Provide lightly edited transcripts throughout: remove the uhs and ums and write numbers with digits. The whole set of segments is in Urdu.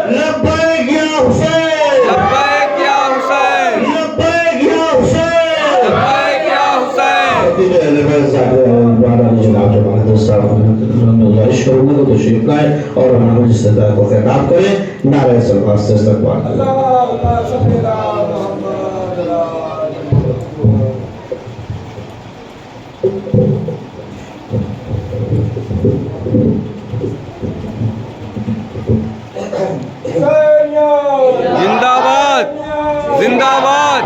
لبیک یا حسین، لبیک یا حسین، لبیک یا حسین، لبیک یا حسین۔ اہل بیت صاحب دوبارہ جناب جماعت صاحب میں گزارش کروں گا کہ تشریف لائیں اور ہمارے استدعاء کو خطاب کریں۔ نعرہ سلوات سے استقبال کریں۔ اللهم صل على محمد زندہ باد، زندہ باد،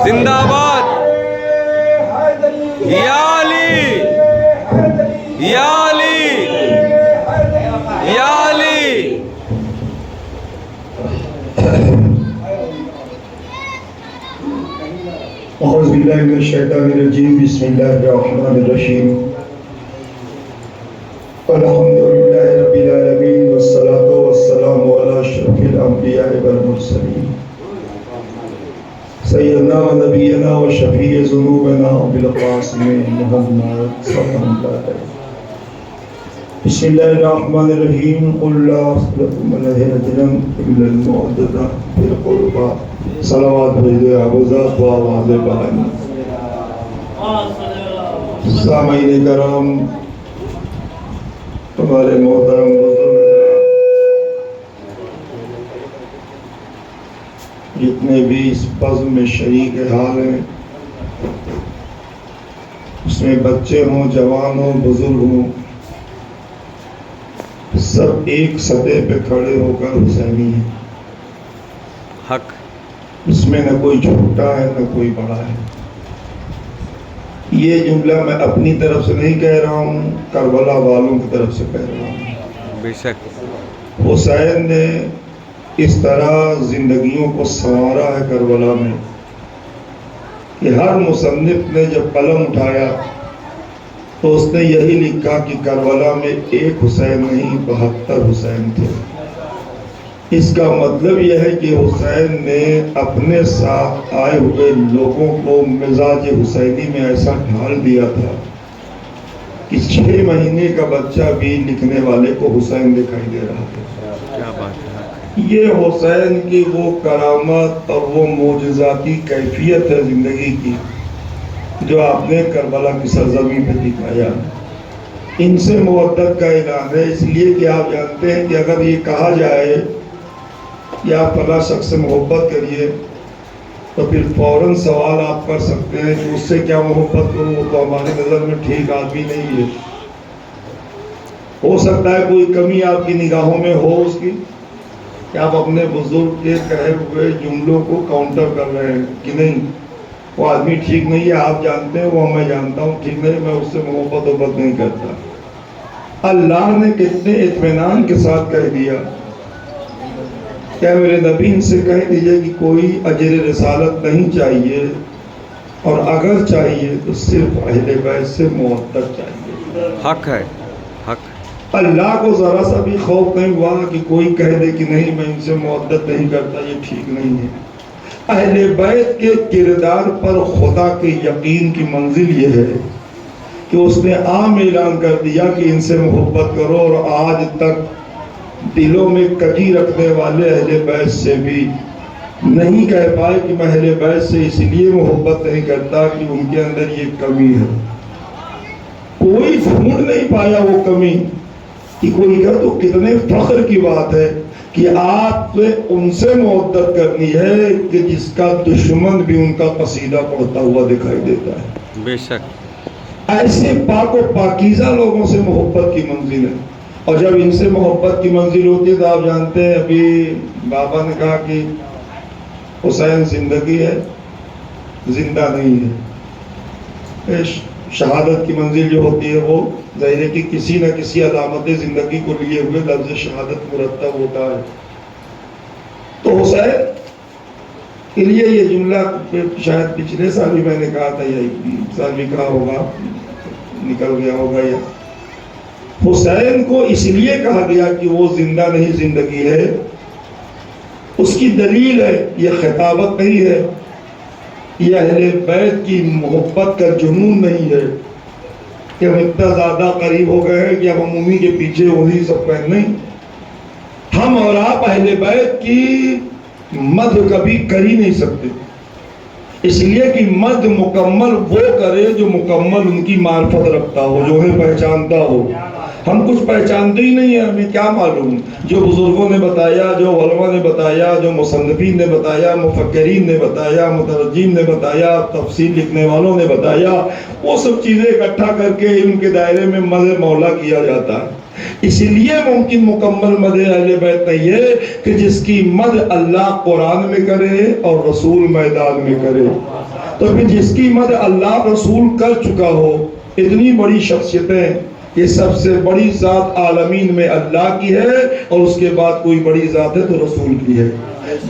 زندہ باد، یا علی، یا علی، یا علی۔ اعوذ باللہ من الشیطان الرجیم، بسم اللہ الرحمن الرحیم۔ الحمدللہ رب العالمین، والصلاة والسلام علی اشرف الانبیاء والمرسلین، سیدنا و نبینا و شفیع ذنوبنا بالقاسم محمد صلی اللہ علیہ وسلم۔ بسم اللہ الرحمن الرحیم، قل لا اسألکم علیہ اجرا الا المودۃ فی القربى۔ صلوات بھیجے ابوذر و آواز بلند۔ سامعین کرام، ہمارے محترم بزرگ جتنے بھی اس بزم میں شریک حال ہیں، اس میں بچے ہوں، جوان ہوں، بزرگ ہوں، سب ایک سطح پہ کھڑے ہو کر حسینی ہیں۔ حق۔ اس میں نہ کوئی چھوٹا ہے نہ کوئی بڑا ہے۔ یہ جملہ میں اپنی طرف سے نہیں کہہ رہا ہوں، کربلا والوں کی طرف سے کہہ رہا ہوں۔ بے شک۔ حسین نے اس طرح زندگیوں کو سنوارا ہے کربلا میں کہ ہر مصنف نے جب قلم اٹھایا تو اس نے یہی لکھا کہ کربلا میں ایک حسین نہیں 72 حسین تھے۔ اس کا مطلب یہ ہے کہ حسین نے اپنے ساتھ آئے ہوئے لوگوں کو مزاج حسینی میں ایسا ڈھال دیا تھا کہ 6 مہینے کا بچہ بھی لکھنے والے کو حسین دکھائی دے رہا تھا۔ کیا بات ہے۔ یہ حسین کی وہ کرامت اور وہ معجزاتی کیفیت ہے زندگی کی جو آپ نے کربلا کی سرزمین پہ دکھایا۔ ان سے مودت کا اعلان ہے، اس لیے کہ آپ جانتے ہیں کہ اگر یہ کہا جائے کہ آپ فلاں شخص سے محبت کریے تو پھر فوراً سوال آپ کر سکتے ہیں کہ اس سے کیا محبت کروں، وہ تو ہماری نظر میں ٹھیک آدمی نہیں ہے۔ ہو سکتا ہے کوئی کمی آپ کی نگاہوں میں ہو اس کی کہ آپ اپنے بزرگ کے کہے ہوئے جملوں کو کاؤنٹر کر رہے ہیں کہ نہیں وہ آدمی ٹھیک نہیں ہے، آپ جانتے ہیں وہ میں جانتا ہوں ٹھیک نہیں، میں اس سے محبت نہیں کرتا۔ اللہ نے کتنے اطمینان کے ساتھ کہہ دیا، کیا میرے نبی ان سے کہہ دیجئے کہ کوئی اجر رسالت نہیں چاہیے، اور اگر چاہیے تو صرف اہل بیت سے محبت چاہیے۔ حق ہے، حق۔ اللہ کو ذرا سا بھی خوف نہیں ہوا کہ کوئی کہہ دے کہ نہیں میں ان سے محبت نہیں کرتا، یہ ٹھیک نہیں ہے۔ اہل بیت کے کردار پر خدا کے یقین کی منزل یہ ہے کہ اس نے عام اعلان کر دیا کہ ان سے محبت کرو، اور آج تک دلوں میں کجی رکھنے والے اہل بیت سے بھی نہیں کہہ پائے کہ میں اہل بیت سے اس لیے محبت نہیں کرتا کہ ان کے اندر یہ کمی ہے۔ کوئی ڈھونڈ نہیں پایا وہ کمی کہ کوئی کہا تو کتنے فخر کی بات ہے کہ آپ نے ان سے محبت کرنی ہے کہ جس کا دشمن بھی ان کا قصیدہ پڑھتا ہوا دکھائی دیتا ہے۔ بے شک۔ ایسے پاک و پاکیزہ لوگوں سے محبت کی منزل ہے، اور جب ان سے محبت کی منزل ہوتی ہے تو آپ جانتے ہیں ابھی بابا نے کہا کہ حسین زندگی ہے زندہ نہیں ہے۔ شہادت کی منزل جو ہوتی ہے وہ ظاہر ہے کہ کسی نہ کسی علامت زندگی کو لیے ہوئے لفظ شہادت مرتب ہوتا ہے۔ تو حسین کے لیے یہ جملہ شاید پچھلے سال بھی میں نے کہا تھا، یا سال بھی کہا ہوگا، نکل گیا ہوگا، یا حسین کو اس لیے کہا گیا کہ وہ زندہ نہیں زندگی ہے، اس کی دلیل ہے، یہ خطابت نہیں ہے، یہ اہل بیت کی محبت کا جنون نہیں ہے کہ ہم اتنا زیادہ قریب ہو گئے ہیں کہ اب ہم انہی کے پیچھے وہی سب پہن نہیں۔ ہم اور آپ اہل بیت کی مدح کبھی کر ہی نہیں سکتے، اس لیے کہ مدح مکمل وہ کرے جو مکمل ان کی معرفت رکھتا ہو، جو انہیں پہچانتا ہو۔ ہم کچھ پہچانتے ہی نہیں ہیں، ہمیں کیا معلوم؟ جو بزرگوں نے بتایا، جو علماء نے بتایا، جو مصنفین نے بتایا، مفکرین نے بتایا، مترجم نے بتایا، تفسیر لکھنے والوں نے بتایا، وہ سب چیزیں اکٹھا کر کے ان کے دائرے میں مدح مولا کیا جاتا ہے۔ اسی لیے ممکن مکمل مدح اہل بیت نہیں ہے کہ جس کی مدح اللہ قرآن میں کرے اور رسول میدان میں کرے۔ تو پھر جس کی مدح اللہ رسول کر چکا ہو، اتنی بڑی شخصیتیں، یہ سب سے بڑی ذات عالمین میں اللہ کی ہے، اور اس کے بعد کوئی بڑی ذات ہے تو رسول کی ہے۔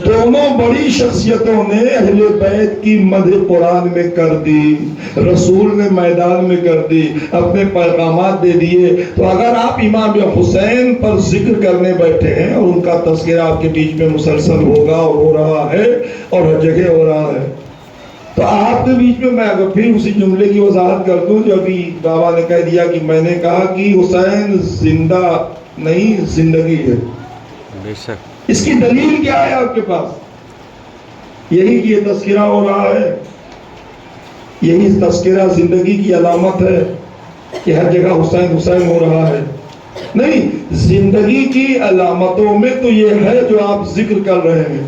دونوں بڑی شخصیتوں نے اہل بیت کی مدح قرآن میں کر دی، رسول نے میدان میں کر دی، اپنے پیغامات دے دیے۔ تو اگر آپ امام حسین پر ذکر کرنے بیٹھے ہیں اور ان کا تذکرہ آپ کے بیچ میں مسلسل ہوگا اور ہو رہا ہے اور ہر جگہ ہو رہا ہے، تو آپ کے بیچ میں اگر پھر اسی جملے کی وضاحت کر دوں جو ابھی بابا نے کہہ دیا کہ میں نے کہا کہ حسین زندہ نہیں، زندگی ہے۔ بے شک۔ اس کی دلیل کیا ہے آپ کے پاس؟ یہی کہ یہ تذکرہ ہو رہا ہے، یہی تذکرہ زندگی کی علامت ہے کہ ہر جگہ حسین حسین ہو رہا ہے؟ نہیں، زندگی کی علامتوں میں تو یہ ہے جو آپ ذکر کر رہے ہیں،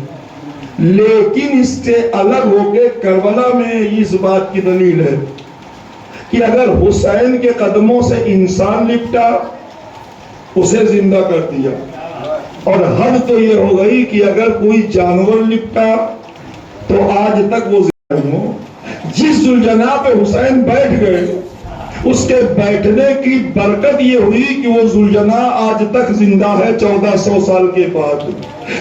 لیکن اس سے الگ ہو کے کربلا میں اس بات کی دلیل ہے کہ اگر حسین کے قدموں سے انسان لپٹا، اسے زندہ کر دیا، اور حد تو یہ ہو گئی کہ اگر کوئی جانور لپٹا تو آج تک وہ زندہ نہیں ہو۔ جس ذوالجناح پہ حسین بیٹھ گئے، اس کے بیٹھنے کی برکت یہ ہوئی کہ وہ ذوالجناح آج تک زندہ ہے 1400 سال کے بعد۔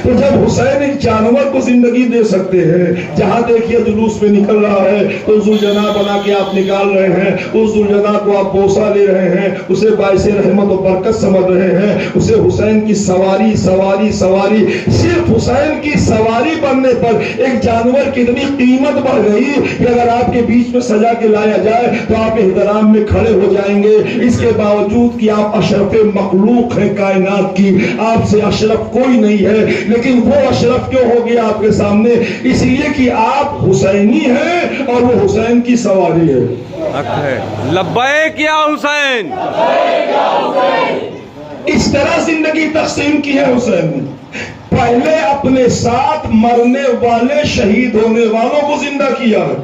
تو جب حسین ایک جانور کو زندگی دے سکتے ہیں، جہاں دیکھیے جلوس میں نکل رہا ہے تو ذوالجناح بنا کے آپ نکال رہے ہیں، اس ذوالجناح کو آپ بوسہ لے رہے ہیں، اسے باعث رحمت و برکت سمجھ رہے ہیں، اسے حسین کی سواری سواری سواری، صرف حسین کی سواری بننے پر ایک جانور کی اتنی قیمت بڑھ گئی کہ اگر آپ کے بیچ میں سجا کے لایا جائے تو آپ احترام میں کھڑے ہو جائیں گے، اس کے باوجود کہ آپ اشرف مخلوق ہیں کائنات کی، آپ سے اشرف کوئی نہیں ہے، لیکن وہ اشرف کیوں ہو گیا آپ کے سامنے؟ اس لیے کہ آپ حسینی ہیں اور وہ حسین کی سواری ہے۔ حق ہے۔ لبیک یا حسین۔ اس طرح زندگی تقسیم کی ہے حسین نے۔ پہلے اپنے ساتھ مرنے والے شہید ہونے والوں کو زندہ کیا ہے،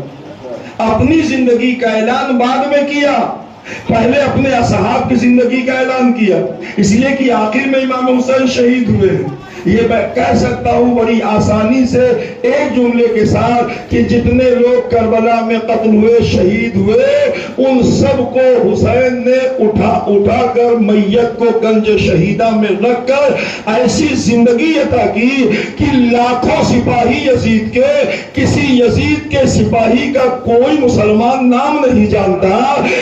اپنی زندگی کا اعلان بعد میں کیا، پہلے اپنے اصحاب کی زندگی کا اعلان کیا، اس لیے کہ آخر میں امام حسین شہید ہوئے ہیں۔ یہ میں کہہ سکتا ہوں بڑی آسانی سے ایک جملے کے ساتھ کہ جتنے لوگ کربلا میں قتل ہوئے، شہید ہوئے، ان سب کو حسین نے اٹھا کر میت کو گنج شہیدہ میں رکھ کر ایسی زندگی عطا کی کہ لاکھوں سپاہی یزید کے، کسی یزید کے سپاہی کا کوئی مسلمان نام نہیں جانتا،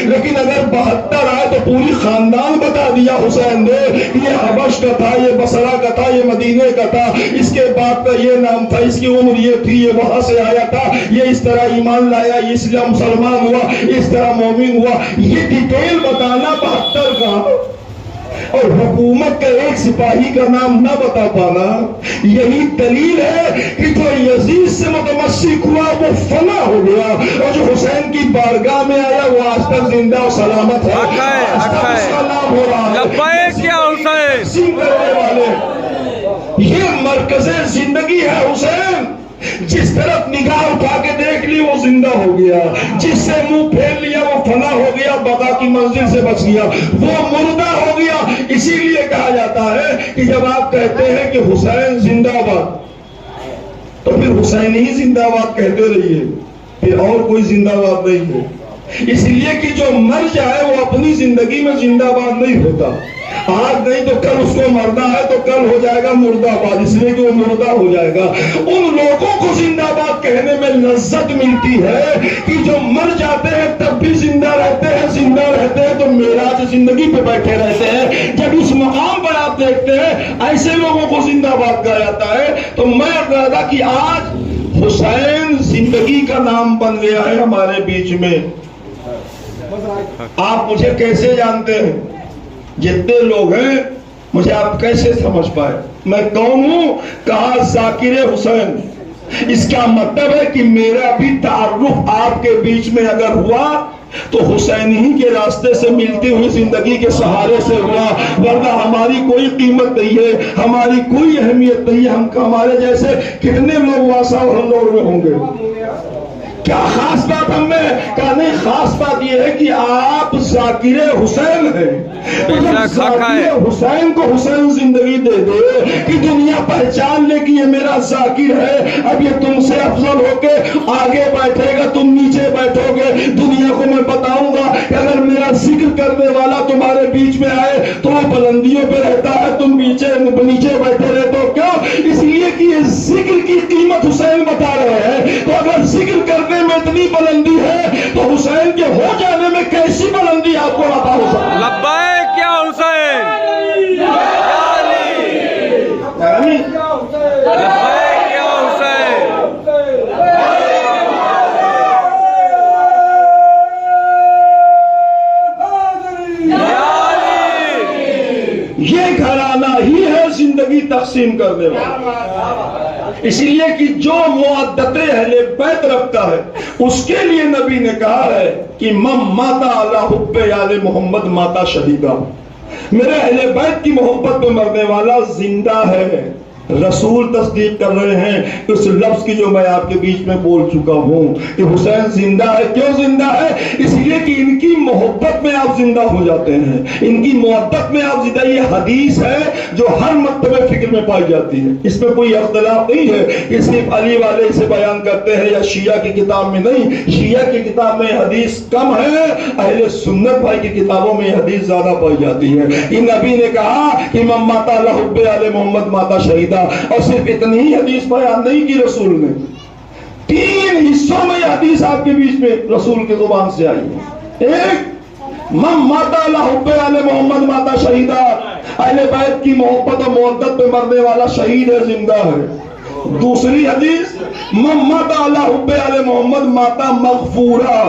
لیکن اگر 72 آئے تو پوری خاندان بتا دیا حسین نے، یہ حبش کا تھا، یہ بصرہ کا تھا، یہ مدینہ کا تھا، اس کے باپ کا یہ نام تھا، اس کی عمر یہ تھی، یہ وہاں سے آیا تھا، یہ اس طرح ایمان لایا، یہ اسلام مسلمان ہوا، اس طرح مومن ہوا، یہ ڈیٹیل بتانا 72 کا، اور حکومت کا ایک سپاہی کا نام نہ بتا پانا، یہی دلیل ہے کہ جو یزید سے متمسک ہوا وہ فنا ہو گیا، اور جو حسین کی بارگاہ میں آیا وہ آج تک زندہ و سلامت ہے، آج تک اس کا نام ہو رہا ہے۔ لبیک یا حسین۔ کرنے والے، یہ مرکز زندگی ہے حسین۔ جس طرف نگاہ اٹھا کے دیکھ لی وہ زندہ ہو گیا، جس سے منہ پھیر لیا وہ فنا ہو گیا، بقا کی منزل سے بچ گیا، وہ مردہ ہو گیا۔ اسی لیے کہا جاتا ہے کہ جب آپ کہتے ہیں کہ حسین زندہ باد، تو پھر حسین ہی زندہ باد کہتے رہیے، پھر اور کوئی زندہ باد نہیں ہے۔ اس لیے کہ جو مر جائے وہ اپنی زندگی میں زندہ باد نہیں ہوتا، آج نہیں تو کل اس کو مرنا ہے تو کل ہو جائے گا مردہ باد، اس لیے کہ وہ مردہ ہو جائے گا۔ ان لوگوں کو زندہ باد کہنے میں لذت ملتی ہے کہ جو مر جاتے ہیں تب بھی زندہ رہتے ہیں، زندہ رہتے ہیں تو معراج زندگی پہ بیٹھے رہتے ہیں۔ جب اس مقام پر آپ دیکھتے ہیں ایسے لوگوں کو زندہ باد کہا جاتا ہے، تو میں کہا تھا کہ آج حسین زندگی کا نام بن گیا ہے ہمارے بیچ میں۔ آپ مجھے کیسے جانتے ہیں؟ جتنے لوگ ہیں مجھے آپ کیسے سمجھ پائے میں کون ہوں؟ کہا ذاکر حسین۔ اس کا مطلب ہے کہ میرا بھی تعارف آپ کے بیچ میں اگر ہوا تو حسین ہی کے راستے سے ملتی ہوئی زندگی کے سہارے سے ہوا، ورنہ ہماری کوئی قیمت نہیں ہے، ہماری کوئی اہمیت نہیں ہے۔ ہمارے جیسے کتنے لوگ واسا اور ہم لوگ میں ہوں گے؟ کیا خاص بات ہم میں؟ کہا نہیں، خاص بات یہ ہے کہ آپ ذاکر حسین ہیں۔ ذاکر حسین کو حسین زندگی دے دے کہ دنیا پہچان لے کہ یہ میرا ذاکر ہے، اب یہ تم سے افضل ہو کے آگے بیٹھے گا، تم نیچے بیٹھو گے۔ دنیا کو میں بتاؤں گا کہ اگر میرا ذکر کرنے والا تمہارے بیچ میں آئے تو وہ بلندیوں پہ رہتا ہے، تم نیچے بیٹھے رہتے ہو۔ کیوں؟ اس لیے کہ یہ ذکر کی قیمت حسین بتا رہے ہیں۔ تو اگر ذکر کرنے میں اتنی بلندی ہے تو حسین کے ہو جانے میں کیسی بلندی آپ کو عطا ہو سکتی ہے؟ لبیک یا حسین، لبیک یا حسین۔ یہ گھرانہ ہی ہے زندگی تقسیم کرنے والا۔ اس لیے کہ جو معدت اہل بیت رکھتا ہے اس کے لیے نبی نے کہا ہے کہ من ماتا علی حب آل محمد ماتا شہیدا، میرے اہل بیت کی محبت میں مرنے والا زندہ ہے۔ رسول تصدیق کر رہے ہیں اس لفظ کی جو میں آپ کے بیچ میں بول چکا ہوں کہ حسین زندہ ہے۔ کیوں زندہ ہے؟ اس لیے کہ ان کی محبت میں آپ زندہ ہو جاتے ہیں، ان کی محبت میں آپ زندہ۔ یہ حدیث ہے جو ہر مکتبہ فکر میں پائی جاتی ہے، اس میں کوئی اختلاف نہیں ہے کہ صرف علی والے اسے بیان کرتے ہیں یا شیعہ کی کتاب میں نہیں۔ شیعہ کی کتاب میں حدیث کم ہے، اہل سنت بھائی کی کتابوں میں حدیث زیادہ پائی جاتی ہے۔ ان نبی نے کہا کہ من مات علی حب آل محمد ماتا شہیدا، اور صرف اتنی ہی حدیث بیان نہیں کی رسول نے، 3 حصوں میں یہ حدیث آپ کے بیچ میں رسول کی زبان سے آئی ہے۔ ایک، من مات علی حب آل محمد ماتا شہیدا، اہل بیت کی محبت اور محبت پہ مرنے والا شہید ہے، زندہ ہے۔ دوسری حدیث، من مات علی حب آل محمد ماتا مغفورا،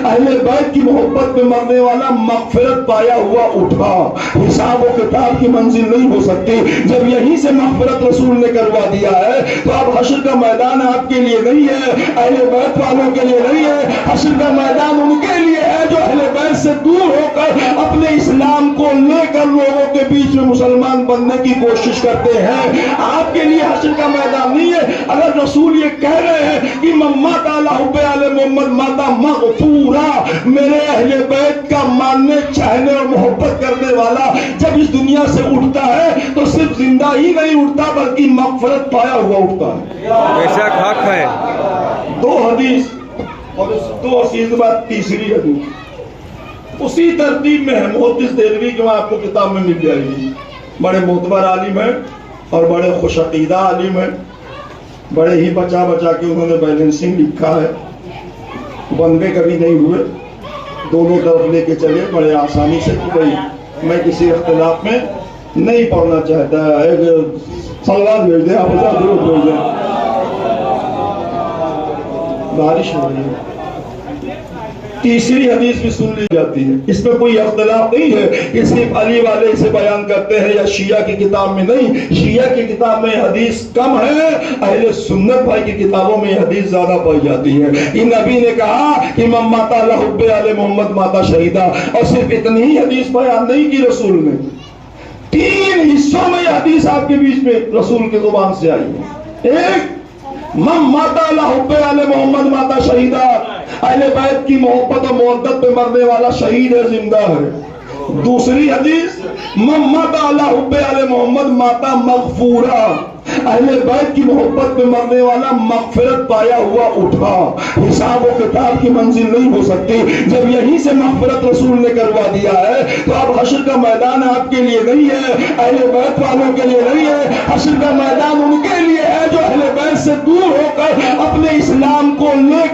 اہل بیت کی محبت میں مرنے والا مغفرت پایا ہوا اٹھا۔ حساب و کتاب کی منزل نہیں ہو سکتی جب یہیں سے مغفرت رسول نے کروا دیا ہے تو اب حشر کا میدان آپ کے لیے نہیں ہے، اہل بیت والوں کے لیے نہیں ہے، حشر کا میدان ان کے لیے ہے جو اہل بیت سے دور ہو کر اپنے اسلام کو لے کر لوگوں کے بیچ میں مسلمان بننے کی کوشش کرتے ہیں۔ آپ کے لیے حشر کا میدان نہیں ہے۔ اگر رسول یہ کہہ رہے ہیں کہ من مات علی حب آل محمد ماتا مغفورا، میرے اہل بیت کا ماننے چاہنے اور محبت کرنے والا جب اس دنیا سے اٹھتا ہے تو صرف زندہ ہی نہیں اٹھتا بلکہ مغفرت پایا ہوا اٹھتا ہے۔ بے شک حق ہے۔ 2 حدیث اور اس 2 حدیث کے بعد تیسری حدیث اسی ترتیب میں ہے۔ محدث دہلوی جو آپ کو کتاب میں مل جائے گی، بڑے معتبر عالم ہیں اور بڑے خوش عقیدہ عالم ہیں، بڑے ہی بچا بچا کے انہوں نے بیلنسنگ لکھا ہے، بندے کبھی نہیں ہوئے، دونوں طرف لے کے چلے بڑے آسانی سے۔ کوئی میں کسی اختلاف میں نہیں پڑھنا چاہتا ہے۔ سلوات بھیج دیں، آپ ضرور بھیج دیں۔ بارش ہو رہی ہے۔ تیسری حدیث بھی سن لی جاتی ہے، اس میں کوئی اختلاف نہیں ہے کہ صرف علی والے اسے بیان کرتے ہیں یا شیعہ کی کتاب میں نہیں۔ شیعہ کی کتاب میں حدیث کم ہے، اہل سنت بھائی کی کتابوں میں حدیث زیادہ پائی جاتی ہے۔ ان نبی نے کہا کہ من مات علی حب آل محمد ماتا شہیدا، اور صرف اتنی ہی حدیث بیان نہیں کی رسول نے، 3 حصوں میں یہ حدیث آپ کے بیچ میں رسول کی زبان سے آئی ہے۔ ایک، من مات علی حب آل محمد ماتا شہیدا، اہل بیت کی محبت اور محبت پہ مرنے والا شہید ہے، زندہ ہے۔ دوسری حدیث، من مات علی حب آل محمد ماتا مغفورا، اہل بیت کی محبت پہ مرنے والا مغفرت پایا ہوا اٹھا۔ حساب و کتاب کی منزل نہیں ہو سکتی جب یہیں سے مغفرت رسول نے کروا دیا ہے تو اب حشر کا میدان آپ کے لیے نہیں ہے، اہل بیت والوں کے لیے نہیں ہے، حشر کا میدان ان کے لیے ہے جو اہل بیت سے دور ہو کر اپنے اسلام کو لے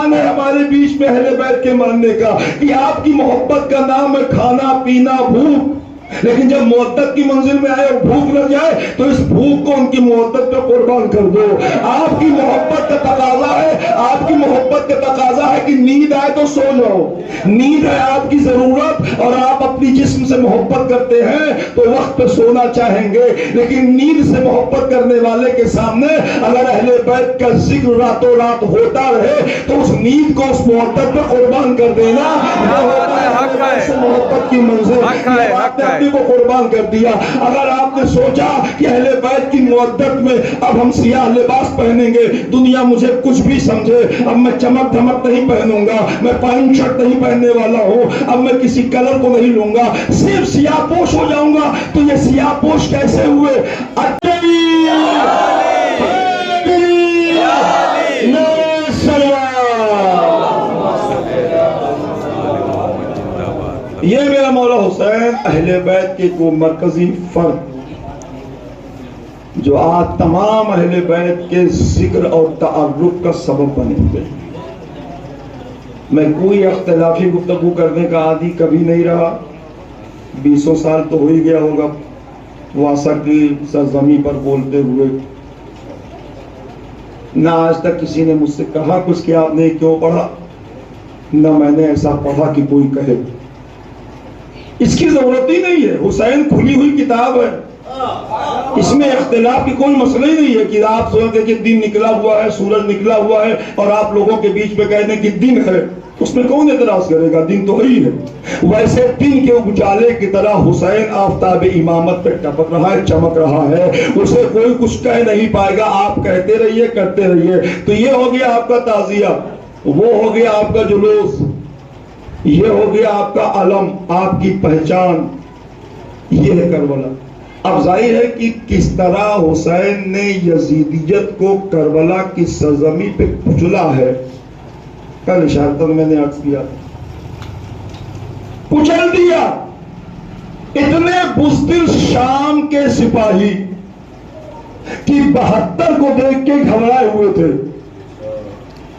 اعلان ہے ہمارے بیچ میں اہل بیت کے ماننے کا کہ آپ کی محبت کا نام ہے کھانا پینا بھوک، لیکن جب محبت کی منزل میں آئے اور بھوک لگ جائے تو اس بھوک کو ان کی محبت پہ قربان کر دو۔ آپ کی محبت کا تقاضا ہے، آپ کی محبت کا تقاضا ہے کہ نیند آئے تو سو جاؤ، نیند ہے آپ کی ضرورت، اور آپ اپنی جسم سے محبت کرتے ہیں تو وقت پہ سونا چاہیں گے، لیکن نیند سے محبت کرنے والے کے سامنے اگر اہل بیت کا ذکر راتوں رات ہوتا رہے تو اس نیند کو اس محبت پہ قربان کر دینا محبت کی منزل کو قربان کر دیا۔ اگر آپ نے سوچا کہ اہل بیت کی محبت میں اب ہم سیاہ لباس پہنیں گے، دنیا مجھے کچھ بھی سمجھے، اب میں چمک دھمک نہیں پہنوں گا، میں پینٹ شرٹ نہیں پہننے والا ہوں، اب میں کسی کلر کو نہیں لوں گا، صرف سیاہ پوش ہو جاؤں گا، تو یہ سیاہ پوش کیسے ہوئے؟ یہ میرا مولا حسین اہل بیت کے کو مرکزی فرد جو آج تمام اہل بیت کے ذکر اور تعارف کا سبب بنے ہوئے۔ میں کوئی اختلافی گفتگو کرنے کا عادی کبھی نہیں رہا، 20 سال تو ہو ہی گیا ہوگا واسا کی سرزمین پر بولتے ہوئے، نہ آج تک کسی نے مجھ سے کہا کچھ کہ آپ نے کیوں پڑھا، نہ میں نے ایسا پڑھا کہ کوئی کہے۔ اس کی ضرورت ہی نہیں ہے، حسین کھلی ہوئی کتاب ہے، اس میں اختلاف کی کوئی مسئلہ ہی نہیں ہے کہ آپ سوچتے کہ دن نکلا ہوا ہے، سورج نکلا ہوا ہے اور آپ لوگوں کے بیچ میں کہتے ہیں کہ دن ہے، اس میں کون اعتراض کرے گا؟ دن تو ہی ہے۔ ویسے دن کے اجالے کی طرح حسین آفتاب امامت پہ ٹپک رہا ہے، چمک رہا ہے، اسے کوئی کچھ کہہ نہیں پائے گا، آپ کہتے رہیے کرتے رہیے۔ تو یہ ہو گیا آپ کا تعزیہ، وہ ہو گیا آپ کا جلوس، یہ ہو گیا آپ کا علم، آپ کی پہچان، یہ ہے کربلا۔ اب ظاہر ہے کہ کس طرح حسین نے یزیدیت کو کربلا کی سرزمین پہ کچلا ہے، کل اشارت میں نے عرض کیا، کچل دیا۔ اتنے بزدل شام کے سپاہی کہ 72 کو دیکھ کے گھبرائے ہوئے تھے۔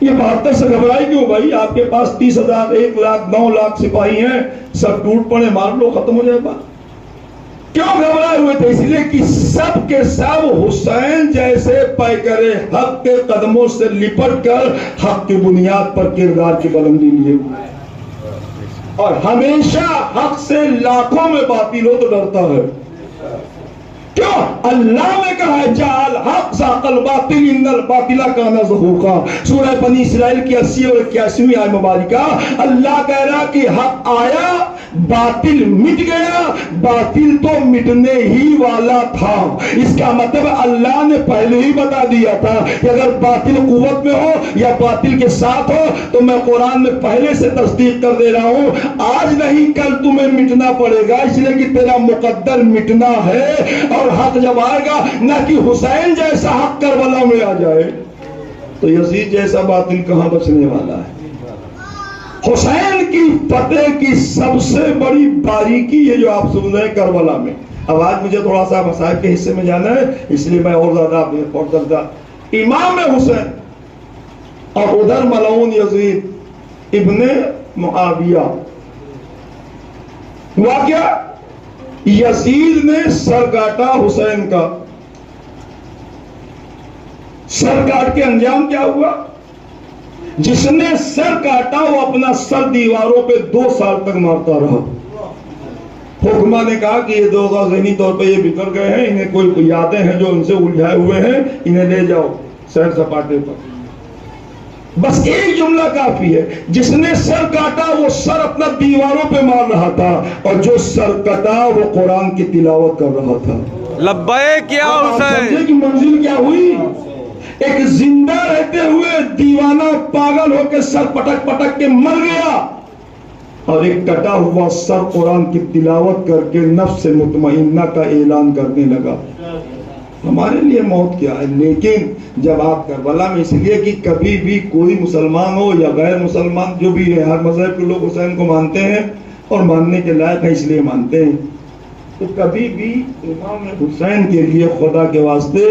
یہ 72 سے گھبرائی کیوں بھائی؟ آپ کے پاس 30,000 1 لاکھ 9 لاکھ سپاہی ہیں، سب ٹوٹ پڑے، مار لو، ختم ہو جائے بات۔ کیوں گھبرائے ہوئے تھے؟ اس لیے کہ سب کے سب حسین جیسے پیکر حق کے قدموں سے لپٹ کر حق کی بنیاد پر کردار کی بلندی لیے ہوئے، اور ہمیشہ حق سے لاکھوں میں باطل ہو تو ڈرتا ہے۔ کیوں؟ اللہ نے کہا ہے جعل حق ذاق الباطل ان الباطل کان زہوقا، سورہ بنی اسرائیل کی 80 اور 81ویں آیت مبارکہ۔ اللہ کہہ رہا کہ حق آیا، باطل مٹ گیا، باطل تو مٹنے ہی والا تھا۔ اس کا مطلب اللہ نے پہلے ہی بتا دیا تھا کہ اگر باطل قوت میں ہو یا باطل کے ساتھ ہو تو میں قرآن میں پہلے سے تصدیق کر دے رہا ہوں، آج نہیں کل تمہیں مٹنا پڑے گا، اس لیے کہ تیرا مقدر مٹنا ہے۔ اور حق جب آئے گا، نہ کہ حسین جیسا حق کربلا میں آ جائے تو یزید جیسا باطل کہاں بچنے والا ہے۔ حسین کی فتح کی سب سے بڑی باریکی یہ جو آپ سن رہے ہیں کربلا میں۔ اب آج مجھے تھوڑا سا مصائب کے حصے میں جانا ہے، اس لیے میں اور زیادہ امام حسین اور ادھر ملعون یزید ابن معاویہ، ہوا کیا؟ یزید نے سر کاٹا حسین کا، سر کاٹ کے انجام کیا ہوا؟ جس نے سر کاٹا وہ اپنا سر دیواروں پہ 2 سال تک مارتا رہا۔ حکمہ نے کہا کہ یہ 2 ذہنی طور پہ یہ بکر گئے ہیں، انہیں کوئی یادیں ہیں جو ان سے الجھائے ہوئے ہیں، انہیں لے جاؤ سیر سپاٹے پر۔ بس ایک جملہ کافی ہے، جس نے سر کاٹا وہ سر اپنا دیواروں پہ مار رہا تھا، اور جو سر کٹا وہ قرآن کی تلاوت کر رہا تھا۔ لبیک یا حسین کی منزل کیا ہوئی؟ ایک زندہ رہتے ہوئے دیوانہ پاگل ہو کے سر پٹک پٹک کے مر گیا، اور ایک کٹا ہوا سر قرآن کی تلاوت کر کے نفس مطمئنہ کا اعلان کرنے لگا۔ ہمارے لیے موت کیا ہے؟ لیکن جب آپ کربلا میں، اس لیے کہ کبھی بھی کوئی مسلمان ہو یا غیر مسلمان جو بھی ہے، ہر مذہب کے لوگ حسین کو مانتے ہیں اور ماننے کے لائق ہیں، اس لیے مانتے ہیں، تو کبھی بھی امام حسین کے لیے خدا کے واسطے،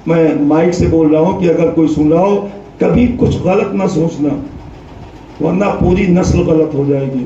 میں مائک سے بول رہا ہوں کہ اگر کوئی سن رہا ہو، کبھی کچھ غلط نہ سوچنا۔ ورنہ پوری نسل غلط ہو جائے گی.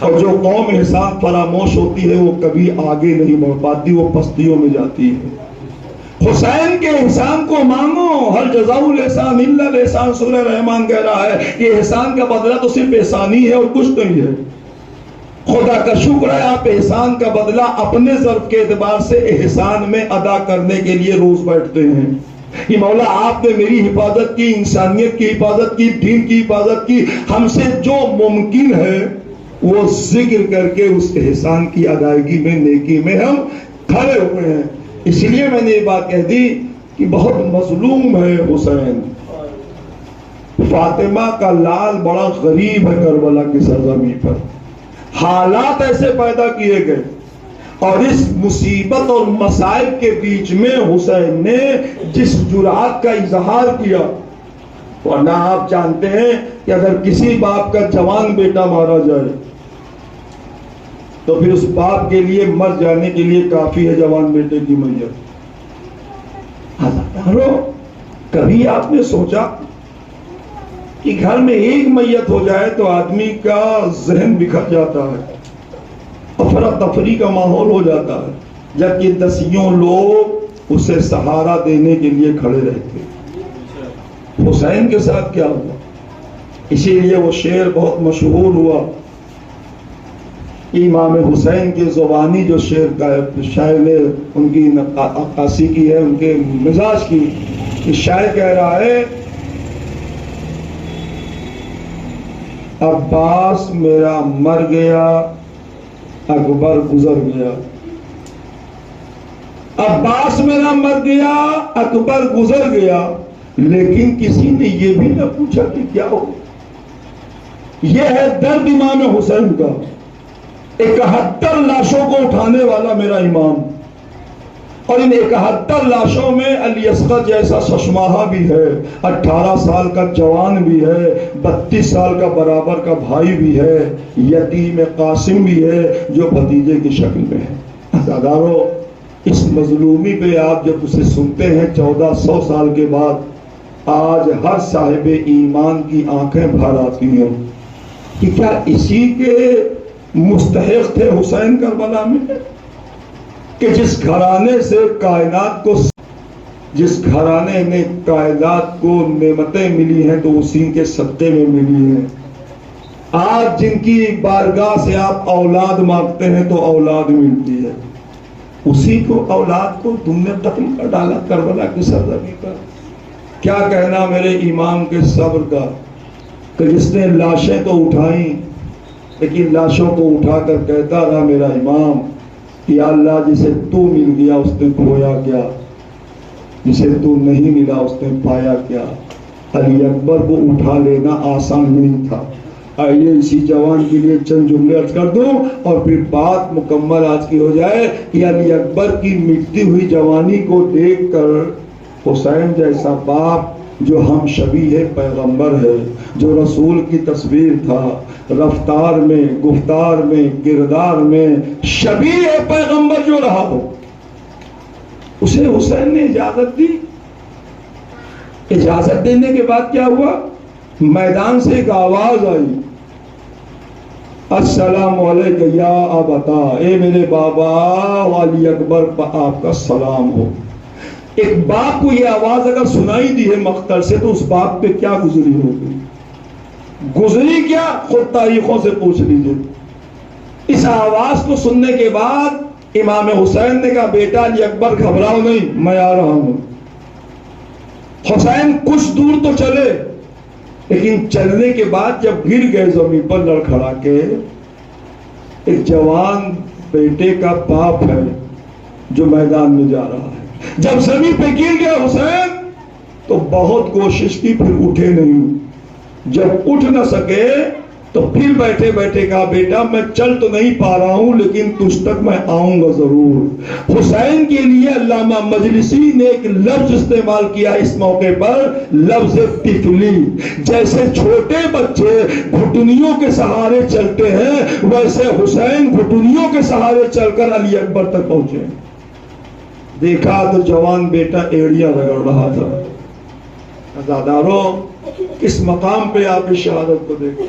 اور جو قوم احسان فراموش ہوتی ہے وہ کبھی آگے نہیں بڑھ پاتی، وہ پستیوں میں جاتی ہے. حسین کے احسان کو مانو. ہر جزاء الاحسان الا الاحسان سورہ رحمان کہہ رہا ہے کہ احسان کا بدلہ تو صرف احسانی ہے اور کچھ نہیں ہے. خدا کا شکر ہے آپ احسان کا بدلہ اپنے ظرف کے اعتبار سے احسان میں ادا کرنے کے لیے روز بیٹھتے ہیں. کہ مولا آپ نے میری حفاظت کی، انسانیت کی حفاظت کی، دین کی حفاظت کی. ہم سے جو ممکن ہے وہ ذکر کر کے اس احسان کی ادائیگی میں، نیکی میں ہم کھڑے ہوئے ہیں. اس لیے میں نے یہ بات کہہ دی کہ بہت مظلوم ہے حسین. فاطمہ کا لال بڑا غریب ہے کربلا کی سرزمین پر. حالات ایسے پیدا کیے گئے اور اس مصیبت اور مسائل کے بیچ میں حسین نے جس جرأت کا اظہار کیا، ورنہ آپ جانتے ہیں کہ اگر کسی باپ کا جوان بیٹا مارا جائے تو پھر اس باپ کے لیے مر جانے کے لیے کافی ہے جوان بیٹے کی میت. کبھی آپ نے سوچا کہ گھر میں ایک میت ہو جائے تو آدمی کا ذہن بکھر جاتا ہے، افراتفری کا ماحول ہو جاتا ہے، جبکہ دسیوں لوگ اسے سہارا دینے کے لیے کھڑے رہتے. حسین کے ساتھ کیا ہوا؟ اسی لیے وہ شعر بہت مشہور ہوا. امام حسین کے زبانی جو شاعر نے ان کی عکاسی کی ہے، ان کے مزاج کی، کہ شاعر کہہ رہا ہے عباس میرا مر گیا اکبر گزر گیا. عباس میرا مر گیا اکبر گزر گیا، لیکن کسی نے یہ بھی نہ پوچھا کہ کیا ہو. یہ ہے درد امام حسین کا. 71 لاشوں کو اٹھانے والا میرا امام، اور ان 71 لاشوں میں علی اصغر جیسا ششماہا بھی ہے، 18 سال کا جوان بھی ہے، 32 سال کا برابر کا بھائی بھی ہے، یتیم قاسم بھی ہے جو بھتیجے کی شکل میں ہے. عزادارو، اس مظلومی پہ آپ جب اسے سنتے ہیں 1400 سال کے بعد، آج ہر صاحب ایمان کی آنکھیں بھر آتی ہیں کہ کیا اسی کے مستحق تھے حسین کربلا میں، کہ جس گھرانے سے کائنات کو، جس گھرانے نے کائنات کو نعمتیں ملی ہیں تو اسی کے صدقے میں ملی ہیں. آج جن کی بارگاہ سے آپ اولاد مانگتے ہیں تو اولاد ملتی ہے، اسی کو اولاد کو تم نے قتل کر ڈالا کربلا کی سرزمین پر. کیا کہنا میرے امام کے صبر کا، کہ جس نے لاشیں تو اٹھائیں لیکن لاشوں کو اٹھا کر کہتا رہا میرا امام، یا اللہ جسے تو مل گیا اس نے کھویا کیا، جسے تو نہیں ملا اس نے پایا کیا. علی اکبر کو اٹھا لینا آسان نہیں تھا. آئیے اسی جوان کے لیے چند جملے عرض کر دوں اور پھر بات مکمل آج کی ہو جائے کہ علی اکبر کی مٹتی ہوئی جوانی کو دیکھ کر حسین جیسا باپ جو ہم شبیہ پیغمبر ہے، جو رسول کی تصویر تھا، رفتار میں، گفتار میں، کردار میں شبیہ پیغمبر جو رہا ہو، اسے حسین نے اجازت دی. اجازت دینے کے بعد کیا ہوا؟ میدان سے ایک آواز آئی، السلام علیکم یا ابتا، اے میرے بابا علی اکبر پر آپ کا سلام ہو. ایک باپ کو یہ آواز اگر سنائی دی ہے مقتل سے تو اس باپ پہ کیا گزری ہوگی؟ گزری کیا؟ خود تاریخوں سے پوچھ لیجئے. اس آواز کو سننے کے بعد امام حسین نے کہا بیٹا علی اکبر گھبراؤ نہیں، میں آ رہا ہوں. حسین کچھ دور تو چلے، لیکن چلنے کے بعد جب گر گئے زمین پر لڑکھڑا کے، ایک جوان بیٹے کا باپ ہے جو میدان میں جا رہا ہے. جب زمین پہ گر گیا حسین تو بہت کوشش کی، پھر اٹھے نہیں. جب اٹھ نہ سکے تو پھر بیٹھے بیٹھے کہا بیٹا میں چل تو نہیں پا رہا ہوں لیکن تجھ تک میں آؤں گا ضرور. حسین کے لیے علامہ مجلسی نے ایک لفظ استعمال کیا اس موقع پر، لفظ طفلی. جیسے چھوٹے بچے گھٹنیوں کے سہارے چلتے ہیں، ویسے حسین گھٹنیوں کے سہارے چل کر علی اکبر تک پہنچے. دیکھا تو جوان بیٹا ایڑیاں رگڑ رہا تھا. عزاداروں، کس مقام پہ آپ کی شہادت کو دیکھیں.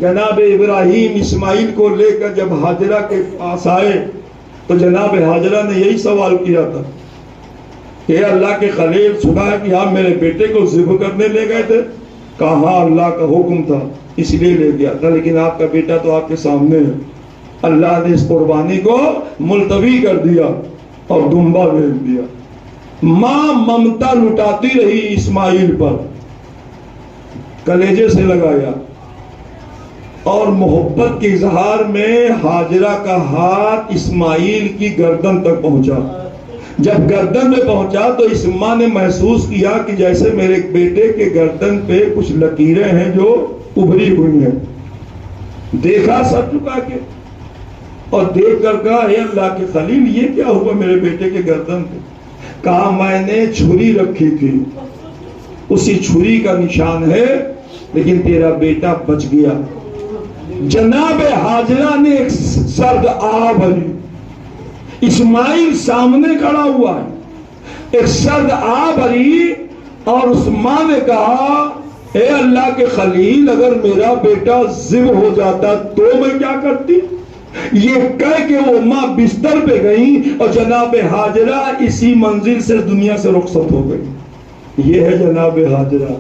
جناب ابراہیم اسماعیل کو لے کر جب ہاجرہ کے پاس آئے تو جناب ہاجرہ نے یہی سوال کیا تھا کہ اللہ کے خلیل، سنا ہے کہ آپ میرے بیٹے کو ذبح کرنے لے گئے تھے. کہا اللہ کا حکم تھا اس لیے لے گیا تھا، لیکن آپ کا بیٹا تو آپ کے سامنے ہے. اللہ نے اس قربانی کو ملتوی کر دیا اور دمبا بھیج دیا. ماں ممتا لٹاتی رہی اسماعیل پر، کلیجے سے لگایا اور محبت کے اظہار میں ہاجرہ کا ہاتھ اسماعیل کی گردن تک پہنچا. جب گردن میں پہنچا تو اس ماں نے محسوس کیا کہ جیسے میرے بیٹے کے گردن پہ کچھ لکیریں ہیں جو ابھری ہوئی ہیں. دیکھا سر چکا کے اور دیکھ کر کہا اے اللہ کے خلیل، یہ کیا ہوا میرے بیٹے کے گردن پہ؟ کہا میں نے چھری رکھی تھی، اسی چھری کا نشان ہے، لیکن تیرا بیٹا بچ گیا. جناب ہاجرہ نے ایک سرد آہ بھری. اسماعیل سامنے کھڑا ہوا ہے، ایک سرد آہ بھری اور اس ماں نے کہا اے اللہ کے خلیل، اگر میرا بیٹا ذبح ہو جاتا تو میں کیا کرتی؟ یہ کہہ کے وہ ماں بستر پہ گئی اور جناب ہاجرہ اسی منزل سے دنیا سے رخصت ہو گئی. یہ ہے جناب ہاجرہ.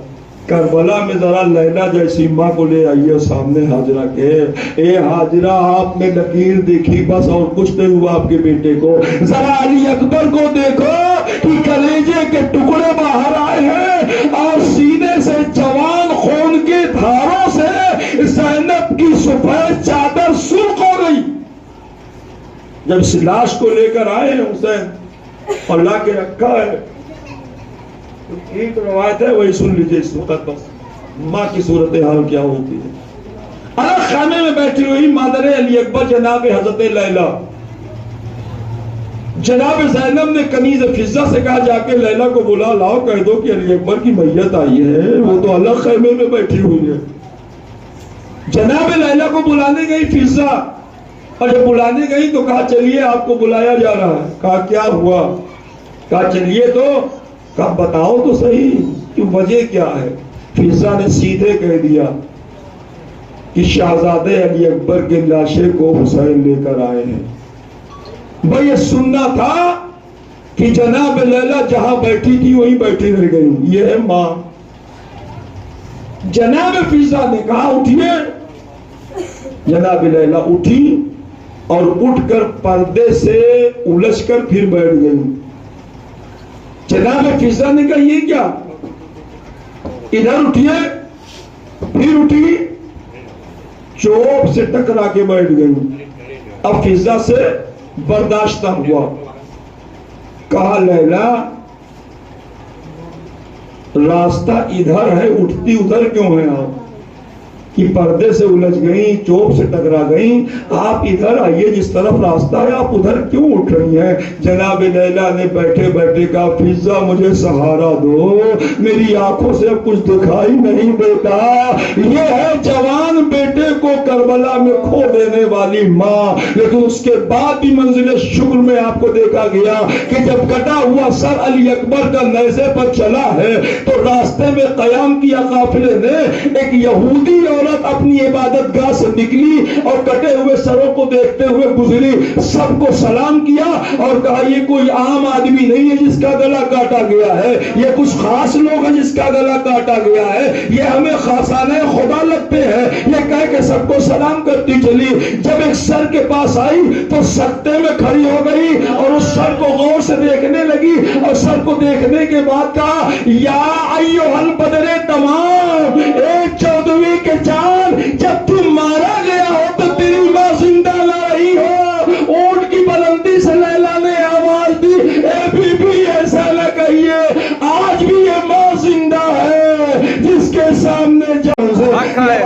کربلا میں ذرا لیلا جیسی ماں کو لے آئیے سامنے ہاجرہ کے. اے ہاجرہ، آپ نے لکیر دیکھی بس اور کچھ نہیں ہوا آپ کے بیٹے کو. ذرا علی اکبر کو دیکھو کہ کلیجے کے ٹکڑے باہر آئے ہیں اور سینے سے جوان خون کے دھاروں سے زینب کی سفید چادر سرخ ہو گئی. جب اس لاش کو لے کر آئے ہیں حسین اور لا کے رکھا ہے، ایک روایت ہے وہی سن لیجیے اس وقت. بس ماں کی صورتحال کیا ہوتی ہے. الگ خیمے میں بیٹھی ہوئی مادر علی اکبر جناب حضرت لیلا. جناب زینب نے کنیز فضہ سے کہا جا کے لیلا کو بلا لاؤ، کہہ دو کہ علی اکبر کی میت آئی ہے، وہ تو الگ خیمے میں بیٹھی ہوئی ہے. جناب لیلا کو بلانے گئی فضہ، اور جب بلانے گئی تو کہا چلیے آپ کو بلایا جا رہا ہے. کہا کیا ہوا؟ کہا چلیے تو. کہا بتاؤ تو صحیح کہ وجہ کیا ہے. فضہ نے سیدھے کہہ دیا کہ شہزادے علی اکبر کے لاشے کو حسین لے کر آئے ہیں. بھئی یہ سننا تھا کہ جناب لیلا جہاں بیٹھی تھی وہیں بیٹھی رہ گئی. یہ ہے ماں. جناب فضہ نے کہا اٹھیے. جناب لیلا اٹھی اور اٹھ کر پردے سے الجھ کر پھر بیٹھ گئی. جناب فضہ نے کہا یہ کیا؟ ادھر اٹھیے. پھر اٹھی، چوب سے ٹکرا کے بیٹھ گئی. اب فضہ سے برداشت نہ ہوا. کہا لیلا راستہ ادھر ہے، اٹھتی ادھر کیوں ہیں آپ؟ کہ پردے سے الجھ گئیں، چوب سے ٹکرا گئیں، آپ ادھر آئیے، جس طرف راستہ ہے آپ ادھر کیوں اٹھ رہی ہیں؟ جناب لیلا نے بیٹھے بیٹھے کہا فضہ مجھے سہارا دو، میری آنکھوں سے اب کچھ دکھائی نہیں دیتا. یہ ہے جوان بیٹے کو کربلا میں کھو دینے والی ماں. لیکن اس کے بعد بھی منزل شکر میں آپ کو دیکھا گیا کہ جب کٹا ہوا سر علی اکبر کا نیزے پر چلا ہے تو راستے میں قیام کیا قافلے نے ایک یہودی عورت اپنی عبادت گاہ سے نکلی اور کٹے ہوئے سروں کو دیکھتے ہوئے گزری. سب کو سلام کیا اور کہا یہ کوئی عام آدمی نہیں ہے جس کا گلا کاٹا گیا ہے، یہ کچھ خاص لوگ ہیں جس کا گلا کاٹا گیا ہے، یہ ہمیں خاصانہ خدا لگتے ہیں. یہ کہہ کے سب کو سلام کرتی چلی. جب ایک سر کے پاس آئی تو سکتے میں کھڑی ہو گئی اور اس سر کو غور سے دیکھنے لگی اور سر کو دیکھنے کے بعد کہا یا ایھا البدر تمام، اے 14ویں کے چاند، جب تم مارا گیا ہو تو تیری ماں زندہ نہ رہی ہو. اونٹ کی بلندی سے لیلا نے آواز دی اے بی بی ایسا نہ کہیے، آج بھی یہ ماں زندہ ہے جس کے سامنے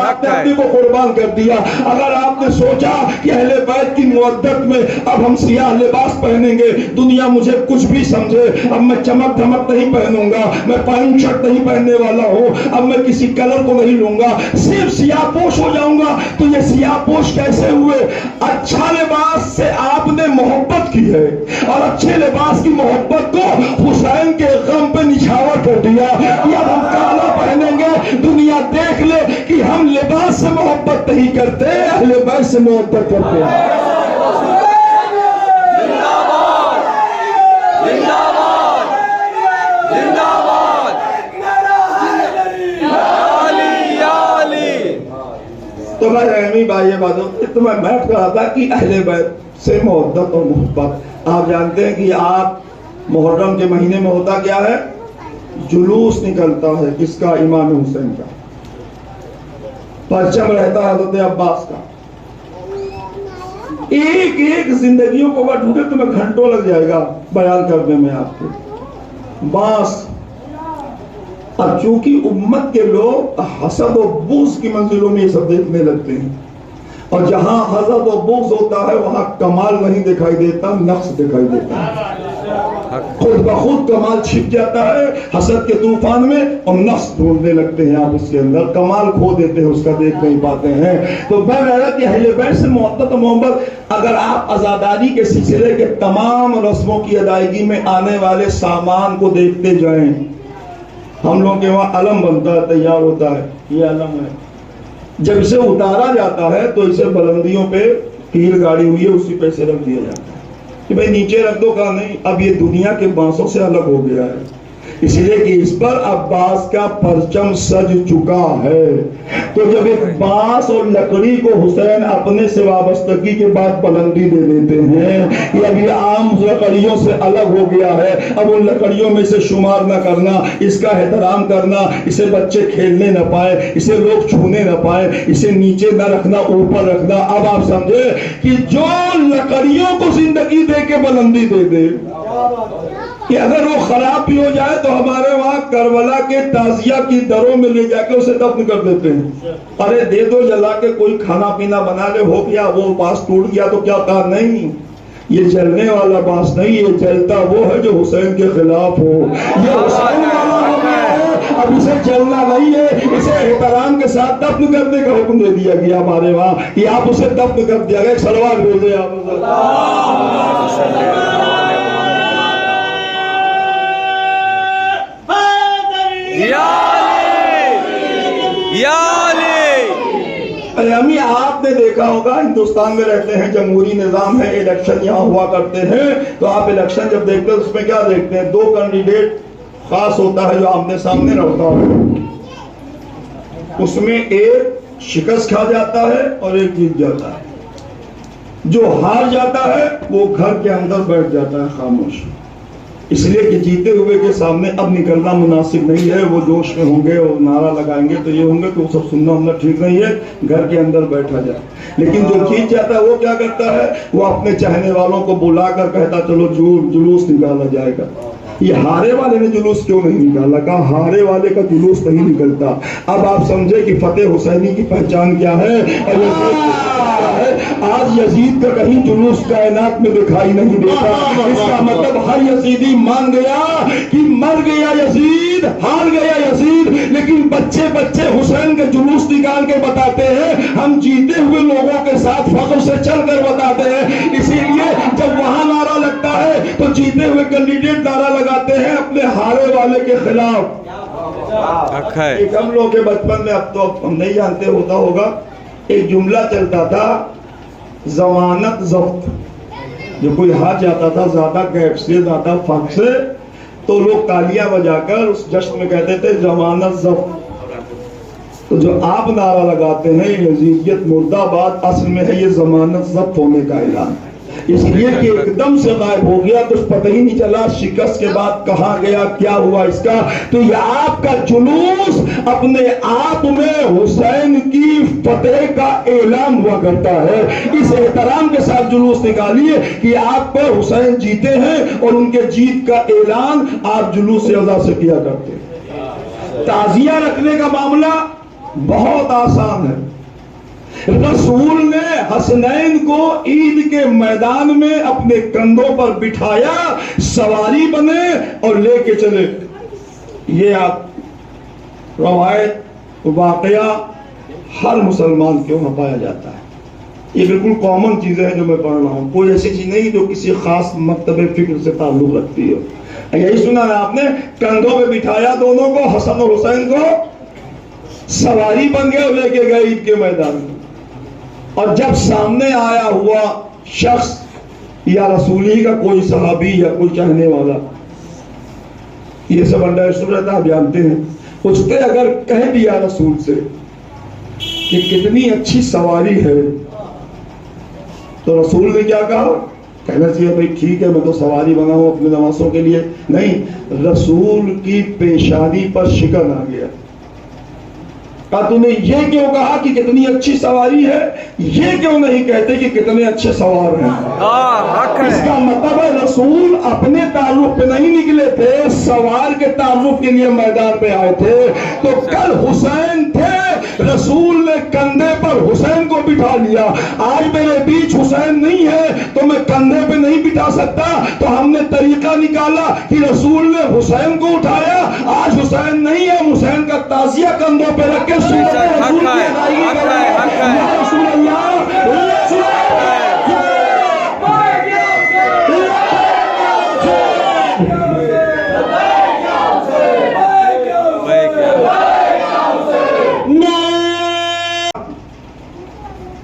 اپنے کو قربان کر دیا. اگر آپ نے سوچا کہ اہل بیت کی مودت میں اب ہم سیاہ لباس پہنیں گے، دنیا مجھے کچھ بھی سمجھے، اب میں چمک دھمک نہیں پہنوں گا، میں پینٹ شرٹ نہیں پہننے والا ہوں، اب میں کسی کلر کو نہیں لوں گا، صرف سیاہ پوش ہو جاؤں گا، تو یہ سیاہ پوش کیسے ہوئے؟ اچھا لباس سے آپ نے محبت کی ہے اور اچھے لباس کی محبت کو حسین کے غم پہ نچھاور کر دیا کہ اب ہم کالا پہنیں گے، دنیا دیکھ لے کہ ہم لباس سے محبت نہیں کرتے، اہل بیت سے محبت کرتے ہیں۔ تو میں رحمی بھائی باتوں تو میں بیٹھ کر آتا کہ اہل بیت سے محبت اور محبت، آپ جانتے ہیں کہ آپ محرم کے مہینے میں ہوتا کیا ہے؟ جلوس نکلتا ہے کس کا؟ امام حسین کا، پرچم رہتا ہے حضرت عباس کا۔ ایک ایک زندگیوں کو اگر ڈھونڈے تو میں گھنٹوں لگ جائے گا بیان کرنے میں آپ کو۔ باس اب چونکہ امت کے لوگ حسد و بغض کی منزلوں میں یہ سب دیکھنے لگتے ہیں، اور جہاں حسد و بغض ہوتا ہے وہاں کمال نہیں دکھائی دیتا، نقص دکھائی دیتا ہے۔ خود بخود کمال چھپ جاتا ہے حسد کے طوفان میں، اور نقص ڈھونڈنے لگتے ہیں آپ اس کے اندر، کمال کھو دیتے ہیں، اس کا دیکھ نہیں پاتے ہیں۔ تو میں کہہ رہا کہ اہل بیت سے محبت و محبت، اگر آپ عزاداری کے سلسلے کے تمام رسموں کی ادائیگی میں آنے والے سامان کو دیکھتے جائیں، ہم لوگ کے وہاں علم بنتا ہے، تیار ہوتا ہے، یہ علم ہے، جب اسے اتارا جاتا ہے تو اسے بلندیوں پہ تیر گاڑی ہوئی ہے اسی پہ سے رکھ دیا جاتا ہے کہ بھئی نیچے رکھ دو، کہا نہیں، اب یہ دنیا کے بانسوں سے الگ ہو گیا ہے، اس لیے کہ اس پر عباس کا پرچم سج چکا ہے۔ تو جب ایک بانس اور لکڑی کو حسین اپنے سے وابستگی کے بعد بلندی دے دیتے ہیں کہ اب یہ عام لکڑیوں سے الگ ہو گیا ہے، اب ان لکڑیوں میں سے شمار نہ کرنا، اس کا احترام کرنا، اسے بچے کھیلنے نہ پائے، اسے لوگ چھونے نہ پائے، اسے نیچے نہ رکھنا، اوپر رکھنا۔ اب آپ سمجھے کہ جو لکڑیوں کو زندگی دے کے بلندی دے دے، کہ اگر وہ خراب بھی ہو جائے تو ہمارے وہاں کربلا کے تعزیہ کی دروں میں لے جا کے اسے دفن کر دیتے ہیں، ارے دے دو جلا کے، کوئی کھانا پینا بنا لے، ہو گیا، وہ بانس ٹوٹ گیا تو کیا کہا؟ نہیں، یہ جلنے والا بانس نہیں، یہ جلتا وہ ہے جو حسین کے خلاف ہو، یہ حسین والا ہو گیا ہے، اب اسے جلنا نہیں ہے، اسے احترام کے ساتھ دفن کرنے کا حکم دے دیا گیا ہمارے وہاں کہ آپ اسے دفن کر دیا گیا۔ ایک سلوات بول دے آپ۔ امی آپ نے دیکھا ہوگا ہندوستان میں رہتے ہیں، جمہوری نظام ہے، الیکشن یہاں ہوا کرتے ہیں، تو آپ الیکشن جب دیکھتے ہیں اس میں کیا دیکھتے ہیں؟ دو کینڈیڈیٹ خاص ہوتا ہے جو آمنے سامنے رہتا ہے، اس میں ایک شکست کھا جاتا ہے اور ایک جیت جاتا ہے۔ جو ہار جاتا ہے وہ گھر کے اندر بیٹھ جاتا ہے خاموش، اس لیے کہ جیتے ہوئے کے سامنے اب نکلنا مناسب نہیں ہے، وہ جوش میں ہوں گے اور نعرہ لگائیں گے تو یہ ہوں گے کہ وہ سب سننا ہونا ٹھیک نہیں ہے، گھر کے اندر بیٹھا جائے۔ لیکن جو جیت جاتا ہے وہ کیا کرتا ہے؟ وہ اپنے چاہنے والوں کو بلا کر کہتا چلو جلوس نکالا جائے گا۔ یہ ہارے والے نے جلوس کیوں نہیں نکالا؟ کہا ہارے والے کا جلوس نہیں نکلتا۔ اب آپ سمجھے کہ فتح حسینی کی پہچان کیا ہے؟ آج یزید کا کہیں جلوس کائنات میں دکھائی نہیں دیتا، اس کا مطلب ہر یزیدی مان گیا کہ مر گیا یزید، ہار گیا یزید، لیکن بچے بچے حسین کے جلوس نکال کے بتاتے ہیں، ہم جیتے ہوئے لوگوں کے ساتھ فخر سے چل کر بتاتے ہیں۔ اسی لیے جب وہاں نعرہ لگتا ہے تو جیتے ہوئے کینڈیڈیٹ نعرہ لگاتے ہیں اپنے ہارے والے کے خلاف۔ ایک ہم لوگ کے بچپن میں، اب تو ہم نہیں جانتے، ہوتا ہوگا، ایک جملہ چلتا تھا، ضمانت ضبط۔ جو کوئی ہار جاتا تھا زیادہ گیپ سے، زیادہ فرق سے، تو لوگ تالیاں بجا کر اس جشن میں کہتے تھے ضمانت ضبط۔ تو جو آپ نعرہ لگاتے ہیں یزیدیت مرد آباد، اصل میں ہے یہ ضمانت ضبط ہونے کا اعلان، اس لیے کہ ایک دم سے غائب ہو گیا، کچھ پتہ ہی نہیں چلا شکست کے بعد کہاں گیا، کیا ہوا اس کا۔ تو یہ آپ کا جلوس اپنے آپ میں حسین کی فتح کا اعلان ہوا کرتا ہے۔ اس احترام کے ساتھ جلوس نکالیے کہ آپ پر حسین جیتے ہیں اور ان کے جیت کا اعلان آپ جلوس سے عزا سے کیا کرتے ہیں۔ تعزیہ رکھنے کا معاملہ بہت آسان ہے۔ رسول نے حسنین کو عید کے میدان میں اپنے کندھوں پر بٹھایا، سواری بنے اور لے کے چلے۔ یہ روایت واقعہ ہر مسلمان کے وہاں پایا جاتا ہے۔ یہ بالکل کامن چیزیں ہیں جو میں پڑھ رہا ہوں، کوئی ایسی چیز نہیں جو کسی خاص مکتب فکر سے تعلق رکھتی ہو۔ یہی سنا ہے آپ نے، کندھوں پہ بٹھایا دونوں کو، حسن اور حسین کو، سواری بن گئے اور لے کے گئے عید کے میدان میں۔ اور جب سامنے آیا ہوا شخص یا رسولی کا کوئی صحابی یا کوئی چاہنے والا، یہ سب انڈرسٹینڈ رہتا، آپ جانتے ہیں، اس نے اگر کہہ دیا رسول سے کہ کتنی اچھی سواری ہے، تو رسول نے کیا کہا؟ کہنا چاہیے بھائی ٹھیک ہے میں تو سواری بنا ہوں اپنے نواسوں کے لیے، نہیں، رسول کی پیشانی پر شکن آ گیا۔ کہا تو نے یہ کیوں کہا کہ کتنی اچھی سواری ہے، یہ کیوں نہیں کہتے کہ کتنے اچھے سوار ہیں؟ اس کا مطلب ہے رسول اپنے تعلق پہ نہیں نکلے تھے، سوار کے تعلق کے لیے میدان پہ آئے تھے۔ تو کل حسین تھے، رسول نے کندھے پر حسین کو بٹھا لیا۔ آج میرے بیچ حسین نہیں ہے تو میں کندھے پہ نہیں بٹھا سکتا، تو ہم نے طریقہ نکالا کہ رسول نے حسین کو اٹھایا، آج حسین نہیں ہے، حسین کا تعزیہ کندھوں پہ رکھ کے سنت رسول کی ادائیگی کر رہے ہیں۔ یا رسول اللہ،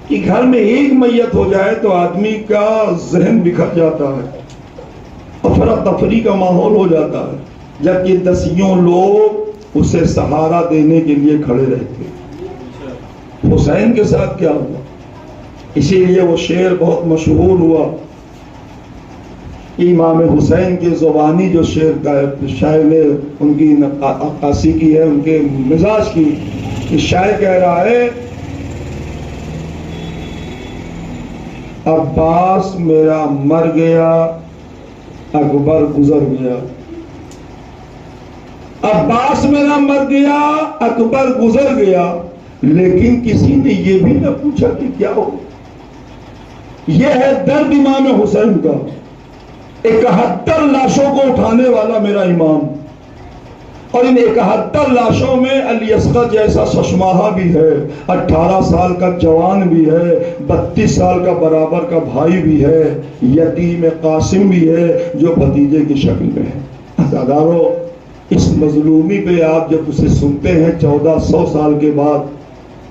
کہ گھر میں ایک میت ہو جائے تو آدمی کا ذہن بکھر جاتا ہے، افراتفری کا ماحول ہو جاتا ہے، جبکہ دسیوں لوگ اسے سہارا دینے کے لیے کھڑے رہتے۔ حسین کے ساتھ کیا ہوا؟ اسی لیے وہ شعر بہت مشہور ہوا، امام حسین کے زبانی جو شاعر نے ان کی عکاسی کی ہے، ان کے مزاج کی، کہ شاعر کہہ رہا ہے عباس میرا مر گیا اکبر گزر گیا، عباس میرا مر گیا اکبر گزر گیا، لیکن کسی نے یہ بھی نہ پوچھا کہ کیا ہو۔ یہ ہے درد امام حسین کا، 71 لاشوں کو اٹھانے والا میرا امام، اور ان 71 لاشوں میں علی اصغر جیسا ششماہا بھی ہے، 18 سال کا جوان بھی ہے، 32 سال کا برابر کا بھائی بھی ہے، یتیم قاسم بھی ہے جو بھتیجے کی شکل میں ہے۔ عزادارو، اس مظلومی پہ آپ جب اسے سنتے ہیں 1400 سال کے بعد،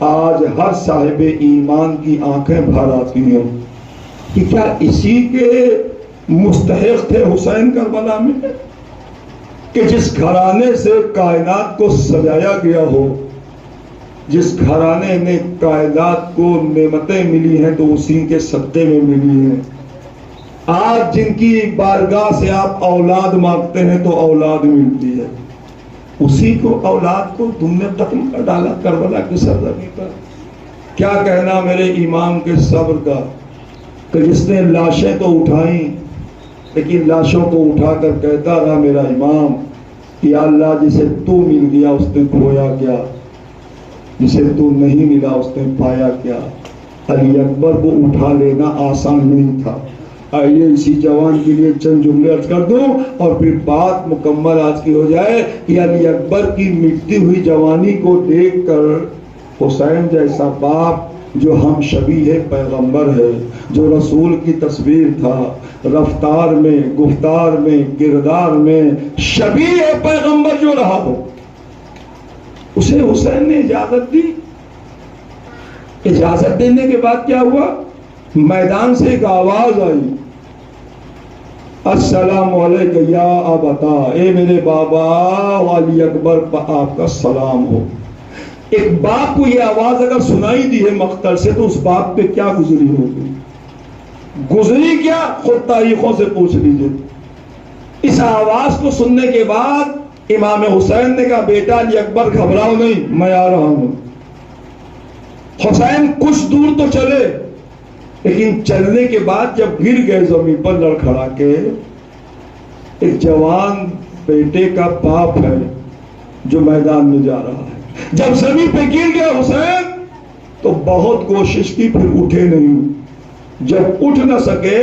آج ہر صاحب ایمان کی آنکھیں بھر آتی ہیں کہ کیا اسی کے مستحق تھے حسین کربلا میں، کہ جس گھرانے سے کائنات کو سجایا گیا ہو، جس گھرانے نے کائنات کو نعمتیں ملی ہیں تو اسی کے صدقے میں ملی ہیں۔ آج جن کی بارگاہ سے آپ اولاد مانگتے ہیں تو اولاد ملتی ہے، اسی کو اولاد کو تم نے قتل کر ڈالا کربلا کی سرزمین پر۔ کیا کہنا میرے امام کے صبر کا، کہ جس نے لاشیں تو اٹھائیں لیکن لاشوں کو اٹھا کر کہتا رہا میرا امام کہ یا اللہ جسے تو مل گیا اس نے کھویا کیا، جسے تو نہیں ملا اس نے پایا کیا۔ علی اکبر کو اٹھا لینا آسان نہیں تھا۔ آئیے اسی جوان کے لیے چند جملے عرض کر دوں اور پھر بات مکمل آج کی ہو جائے کہ علی اکبر کی مٹتی ہوئی جوانی کو دیکھ کر حسین جیسا باپ جو ہم شبیہ پیغمبر ہے، جو رسول کی تصویر تھا، رفتار میں، گفتار میں، کردار میں شبیہ پیغمبر جو رہا ہو، اسے حسین نے اجازت دی۔ اجازت دینے کے بعد کیا ہوا؟ میدان سے ایک آواز آئی، السلام علیکم یا ابتا، اے میرے بابا، علی اکبر پر آپ کا سلام ہو۔ ایک باپ کو یہ آواز اگر سنائی دی ہے مقتل سے تو اس باپ پہ کیا گزری ہوگی؟ گزری کیا؟ خود تاریخوں سے پوچھ لیجئے۔ اس آواز کو سننے کے بعد امام حسین نے کہا بیٹا علی اکبر گھبراؤ نہیں، میں آ رہا ہوں۔ حسین کچھ دور تو چلے، لیکن چلنے کے بعد جب گر گئے زمین پر لڑکھڑا کے، ایک جوان بیٹے کا باپ ہے جو میدان میں جا رہا ہے، جب زمین پہ گر گیا حسین تو بہت کوشش کی، پھر اٹھے نہیں۔ جب اٹھ نہ سکے